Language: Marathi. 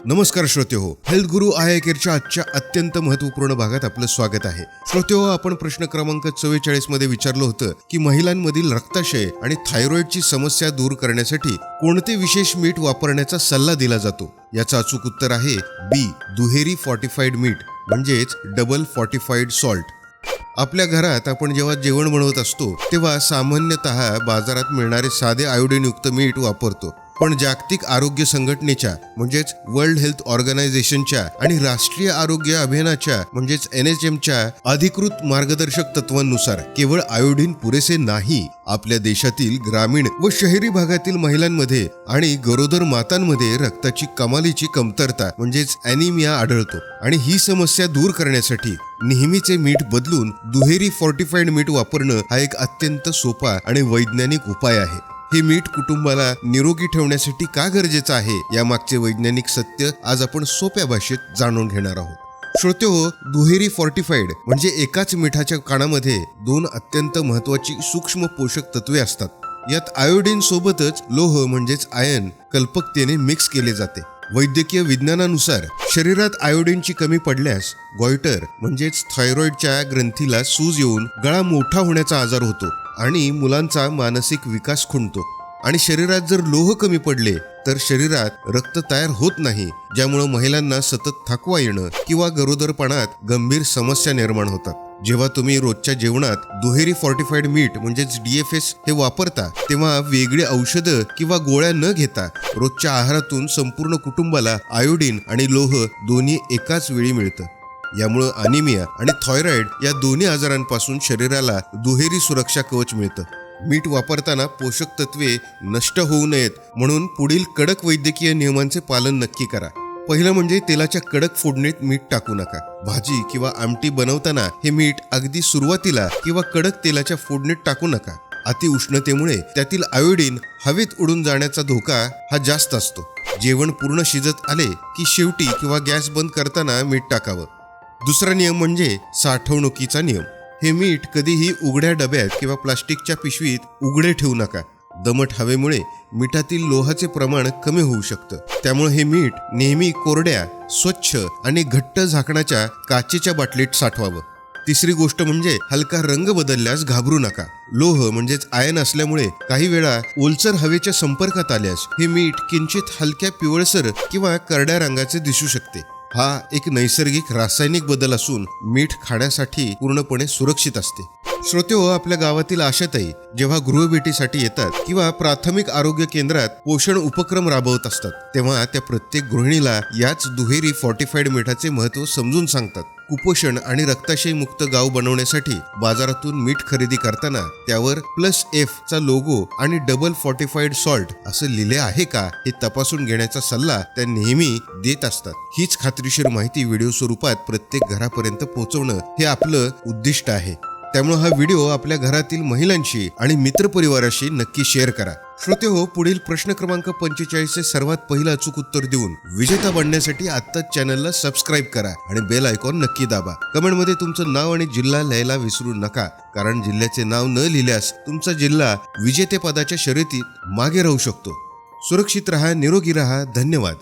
नमस्कार श्रोतेहो, हेल्थ गुरु आय केअरच्या आजच्या अत्यंत महत्त्वपूर्ण भागात आपलं स्वागत आहे. श्रोतेहो, आपण प्रश्न क्रमांक 44 मध्ये विचारलं होतं की महिलांमधील रक्ताशय आणि थायरॉइडची समस्या दूर करण्यासाठी कोणते विशेष मीठ वापरण्याचा सल्ला दिला जातो. याचं अचूक उत्तर आहे बी, दुहेरी फॉर्टिफाईड मीठ म्हणजेच डबल फॉर्टिफाईड सॉल्ट. आपल्या घरात आपण जेव्हा जेवण बनवत असतो तेव्हा सामान्यतः बाजारात मिळणारे साधे आयोडीनयुक्त मीठ वापरतो. पण जागतिक आरोग्य संघटनेच्या म्हणजेच वर्ल्ड हेल्थ ऑर्गनायझेशनच्या आणि राष्ट्रीय आरोग्य अभियानाच्या म्हणजेच NHMच्या अधिकृत मार्गदर्शक तत्वांनुसार केवळ आयोडीन पुरेसे नाही. आपल्या देशातील ग्रामीण व शहरी भागातील महिलांमध्ये आणि गरोदर मातांमध्ये रक्ताची कमालीची कमतरता म्हणजेच ॲनिमिया आढळतो आणि ही समस्या दूर करण्यासाठी नेहमीचे मीठ बदलून दुहेरी फॉर्टिफाईड मीठ वापरणं हा एक अत्यंत सोपा आणि वैज्ञानिक उपाय आहे. हे मीठ कुटुंबाला निरोगी ठेवण्यासाठी का गरजेचं आहे यामागचे वैज्ञानिक सत्य आज आपण सोप्या भाषेत जाणून घेणार आहोत. श्रोतेहो, दुहेरी फॉर्टिफाईड म्हणजे एकाच मिठाच्या कणामध्ये दोन अत्यंत महत्त्वाची सूक्ष्म पोषक तत्वे असतात. यात आयोडीन सोबतच लोह म्हणजेच आयर्न कल्पकतेने मिक्स केले जाते. वैद्यकीय विज्ञानानुसार शरीरात आयोडीनची कमी पडल्यास गॉयटर म्हणजेच थायरॉइडच्या ग्रंथीला सूज येऊन गळा मोठा होण्याचा आजार होतो आणि मुलांचा मानसिक विकास खुंटतो. आणि शरीरात जर लोह कमी पडले तर शरीरात रक्त तयार होत नाही, ज्यामुळे महिलांना सतत थकवा येणं किंवा गरोदरपणात गंभीर समस्या निर्माण होतात. जेव्हा तुम्ही रोजच्या जेवणात दुहेरी फॉर्टिफाईड मीठ म्हणजेच DFS हे वापरता तेव्हा वेगळी औषधं किंवा गोळ्या न घेता रोजच्या आहारातून संपूर्ण कुटुंबाला आयोडीन आणि लोह दोन्ही एकाच वेळी मिळतं. यामुळं अनिमिया आणि थायरॉइड या दोन्ही आजारांपासून शरीराला दुहेरी सुरक्षा कवच मिळतं. मीठ वापरताना पोषक तत्वे नष्ट होऊ नयेत म्हणून पुढील कडक वैद्यकीय नियमांचे पालन नक्की करा. पहिलं म्हणजे तेलाच्या कडक फोडणीत मीठ टाकू नका. भाजी किंवा आमटी बनवताना हे मीठ अगदी सुरुवातीला किंवा कडक तेलाच्या फोडणीत टाकू नका. अति उष्णतेमुळे त्यातील आयोडीन हवेत उडून जाण्याचा धोका हा जास्त असतो. जेवण पूर्ण शिजत आले की शेवटी किंवा गॅस बंद करताना मीठ टाकावं. दुसरा नियम म्हणजे साठवणुकीचा नियम. हे मीठ कधीही उघड्या डब्यात किंवा प्लास्टिकच्या पिशवीत उघडे ठेवू नका. दमट हवेमुळे मिठातील लोहाचे प्रमाण कमी होऊ शकतं. त्यामुळे हे मीठ नेहमी कोरड्या, स्वच्छ आणि घट्ट झाकणाच्या काचेच्या बाटलीत साठवावं. तिसरी गोष्ट म्हणजे हलका रंग बदलल्यास घाबरू नका. लोह म्हणजेच आयर्न असल्यामुळे काही वेळा ओलसर हवेच्या संपर्कात आल्यास हे मीठ किंचित हलक्या पिवळसर किंवा करड्या रंगाचे दिसू शकते. हा एक नैसर्गिक रासायनिक बदल असून मीठ खाण्यासाठी पूर्णपणे सुरक्षित असते. श्रोतेहो, आपल्या गावातील आशाताई जेव्हा गृहभेटीसाठी येतात किंवा प्राथमिक आरोग्य केंद्रात पोषण उपक्रम राबवत असतात तेव्हा त्या प्रत्येक गृहिणीला याच दुहेरी फॉर्टिफाईड मिठाचे महत्त्व समजून सांगतात. कुपोषण आणि रक्ताशय मुक्त गाव बनवण्यासाठी बाजारातून मीठ खरेदी करताना त्यावर +F चा लोगो आणि डबल फॉर्टिफाईड सॉल्ट असं लिहिले आहे का हे तपासून घेण्याचा सल्ला त्या नेहमी देत असतात. हीच खात्रीशीर माहिती व्हिडिओ स्वरूपात प्रत्येक घरापर्यंत पोहोचवणं हे आपलं उद्दिष्ट आहे. त्यामुळे हा व्हिडिओ आपल्या घरातील महिलांशी आणि मित्रपरिवाराशी नक्की शेअर करा. श्रोतेहो, पुढील प्रश्न क्रमांक 45 चे सर्वात पहिलं अचूक उत्तर देऊन विजेता बनण्यासाठी आत्ताच चॅनलला सबस्क्राईब करा आणि बेल आयकॉन नक्की दाबा. कमेंटमध्ये तुमचं नाव आणि जिल्हा लिहायला विसरू नका, कारण जिल्ह्याचे नाव न लिहिल्यास तुमचा जिल्हा विजेतेपदाच्या शर्यतीत मागे राहू शकतो. सुरक्षित राहा, निरोगी राहा. धन्यवाद.